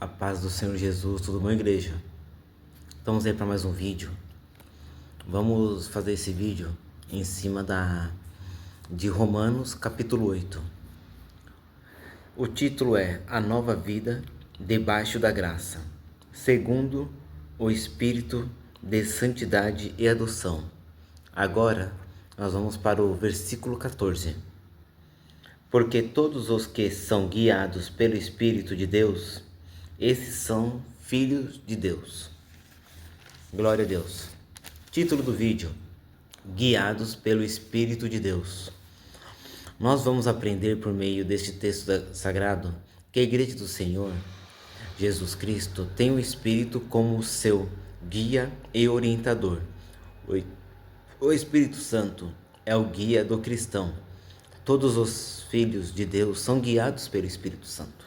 A paz do Senhor Jesus, tudo bom, igreja? Estamos aí para mais um vídeo. Vamos fazer esse vídeo em cima de Romanos capítulo 8. O título é A Nova Vida Debaixo da Graça, segundo o Espírito de Santidade e Adoção. Agora nós vamos para o versículo 14. Porque todos os que são guiados pelo Espírito de Deus, esses são filhos de Deus. Glória a Deus. Título do vídeo: Guiados pelo Espírito de Deus. Nós vamos aprender por meio deste texto sagrado que a Igreja do Senhor Jesus Cristo tem o Espírito como seu guia e orientador. O Espírito Santo é o guia do cristão. Todos os filhos de Deus são guiados pelo Espírito Santo.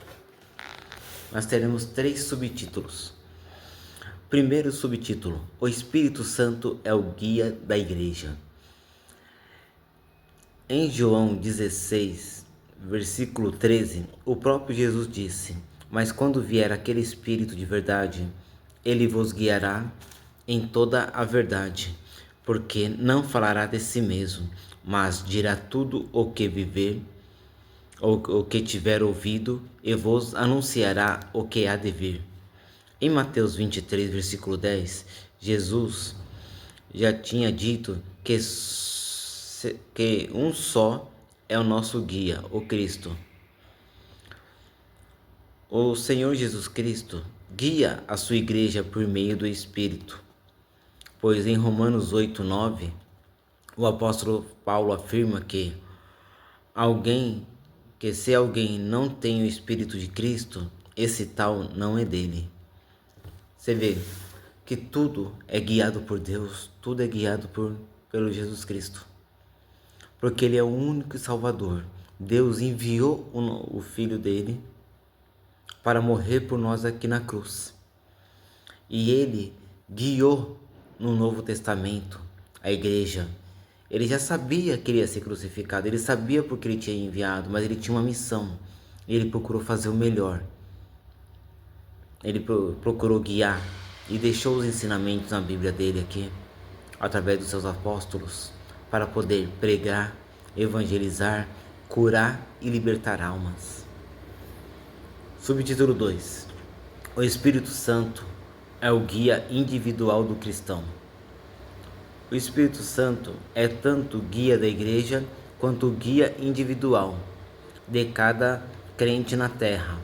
Nós teremos 3 subtítulos. Primeiro subtítulo: o Espírito Santo é o guia da igreja. Em João 16, versículo 13, o próprio Jesus disse: mas quando vier aquele Espírito de verdade, ele vos guiará em toda a verdade, porque não falará de si mesmo, mas dirá tudo o que viver, o que tiver ouvido, e vos anunciará o que há de vir. Em Mateus 23, versículo 10, Jesus já tinha dito que um só é o nosso guia, o Cristo. O Senhor Jesus Cristo guia a sua igreja por meio do Espírito, pois em Romanos 8, 9, o apóstolo Paulo afirma que se alguém não tem o Espírito de Cristo, esse tal não é dele. Você vê que tudo é guiado por Deus, tudo é guiado pelo Jesus Cristo, porque Ele é o único Salvador. Deus enviou o Filho dele para morrer por nós aqui na cruz, e Ele guiou no Novo Testamento a igreja. Ele já sabia que ele ia ser crucificado, ele sabia porque ele tinha enviado, mas ele tinha uma missão, e ele procurou fazer o melhor. Ele procurou guiar e deixou os ensinamentos na Bíblia dele aqui, através dos seus apóstolos, para poder pregar, evangelizar, curar e libertar almas. Subtítulo 2: o Espírito Santo é o guia individual do cristão. O Espírito Santo é tanto guia da igreja quanto guia individual de cada crente na terra.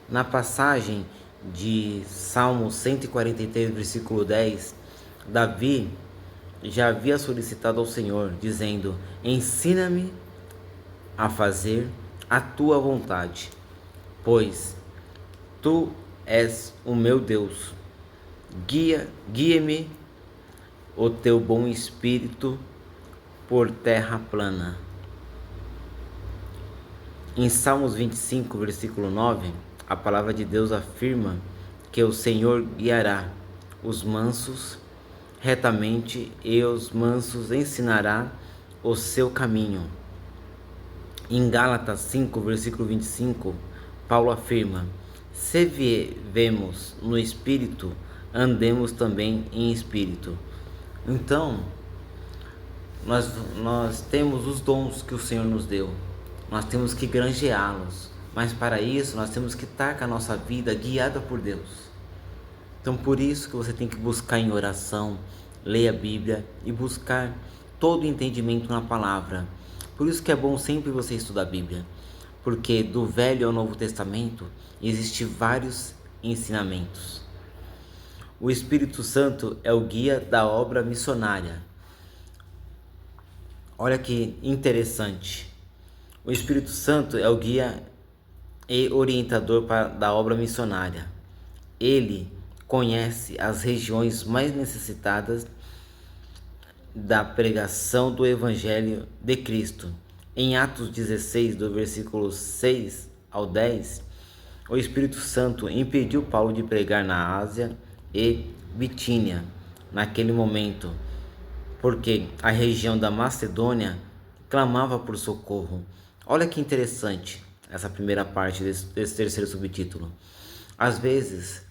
Na passagem de Salmo 143, versículo 10, Davi já havia solicitado ao Senhor, dizendo: ensina-me a fazer a tua vontade, pois tu és o meu Deus. Guia-me o teu bom espírito por terra plana. Em Salmos 25, versículo 9, a palavra de Deus afirma que o Senhor guiará os mansos retamente, e os mansos ensinará o seu caminho. Em Gálatas 5, versículo 25, Paulo afirma: se vivemos no Espírito, andemos também em Espírito. Então, nós temos os dons que o Senhor nos deu, nós temos que granjeá-los, mas para isso nós temos que estar com a nossa vida guiada por Deus. Então, por isso que você tem que buscar em oração, ler a Bíblia e buscar todo o entendimento na palavra. Por isso que é bom sempre você estudar a Bíblia, porque do Velho ao Novo Testamento existem vários ensinamentos. O Espírito Santo é o guia da obra missionária. Olha que interessante. O Espírito Santo é o guia e orientador da obra missionária. Ele conhece as regiões mais necessitadas da pregação do Evangelho de Cristo. Em Atos 16, do versículo 6 ao 10, o Espírito Santo impediu Paulo de pregar na Ásia e Bitínia naquele momento, porque a região da Macedônia clamava por socorro. Olha que interessante essa primeira parte desse terceiro subtítulo. Às vezes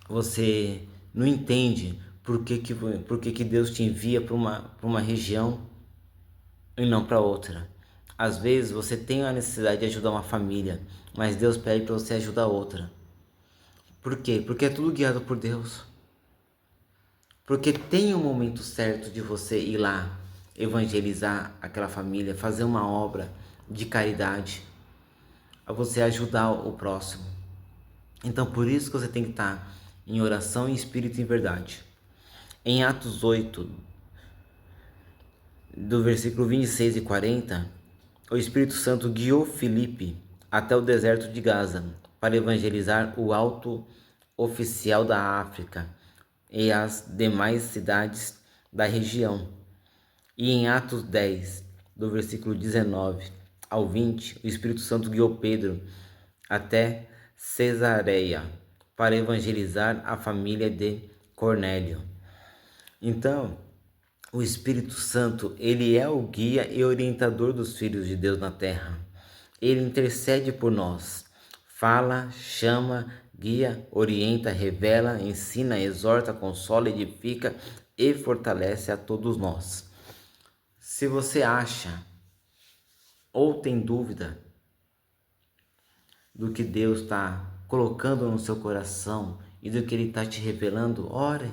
você não entende por que Deus te envia para uma região e não para outra. Às vezes você tem a necessidade de ajudar uma família, mas Deus pede para você ajudar outra. Por quê? Porque é tudo guiado por Deus. Porque tem um momento certo de você ir lá evangelizar aquela família, fazer uma obra de caridade, a você ajudar o próximo. Então por isso que você tem que estar em oração, em espírito e em verdade. Em Atos 8, do versículo 26 e 40, o Espírito Santo guiou Filipe até o deserto de Gaza para evangelizar o alto oficial da África e as demais cidades da região. E em Atos 10, do versículo 19 ao 20, o Espírito Santo guiou Pedro até Cesareia para evangelizar a família de Cornélio. Então, o Espírito Santo, ele é o guia e orientador dos filhos de Deus na terra. Ele intercede por nós, fala, chama, guia, orienta, revela, ensina, exorta, consola, edifica e fortalece a todos nós. Se você acha ou tem dúvida do que Deus está colocando no seu coração e do que Ele está te revelando, ore,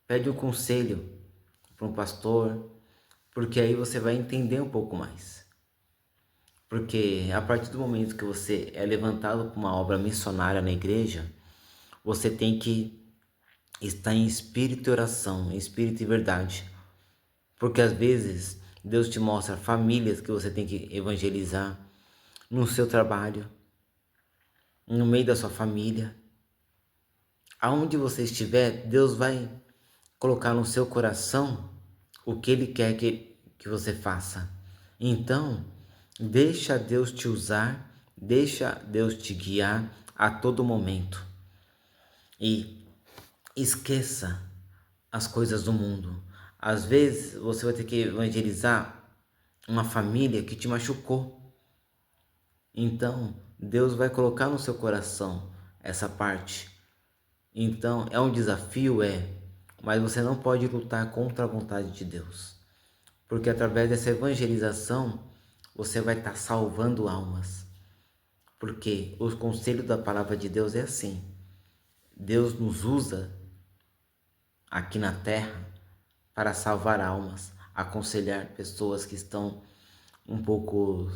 pede um conselho para um pastor, porque aí você vai entender um pouco mais. Porque a partir do momento que você é levantado para uma obra missionária na igreja, você tem que estar em espírito e oração, em espírito e verdade. Porque às vezes Deus te mostra famílias que você tem que evangelizar no seu trabalho, no meio da sua família. Aonde você estiver, Deus vai colocar no seu coração o que Ele quer que você faça. Então, deixa Deus te usar, deixa Deus te guiar a todo momento. E esqueça as coisas do mundo. Às vezes você vai ter que evangelizar uma família que te machucou. Então, Deus vai colocar no seu coração essa parte. Então, é um desafio, mas você não pode lutar contra a vontade de Deus. Porque através dessa evangelização, você vai estar salvando almas. Porque o conselho da palavra de Deus é assim. Deus nos usa aqui na terra para salvar almas, aconselhar pessoas que estão um pouco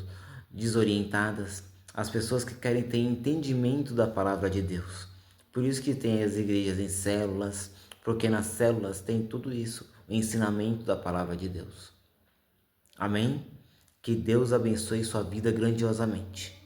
desorientadas, as pessoas que querem ter entendimento da palavra de Deus. Por isso que tem as igrejas em células, porque nas células tem tudo isso, o ensinamento da palavra de Deus. Amém? Que Deus abençoe sua vida grandiosamente.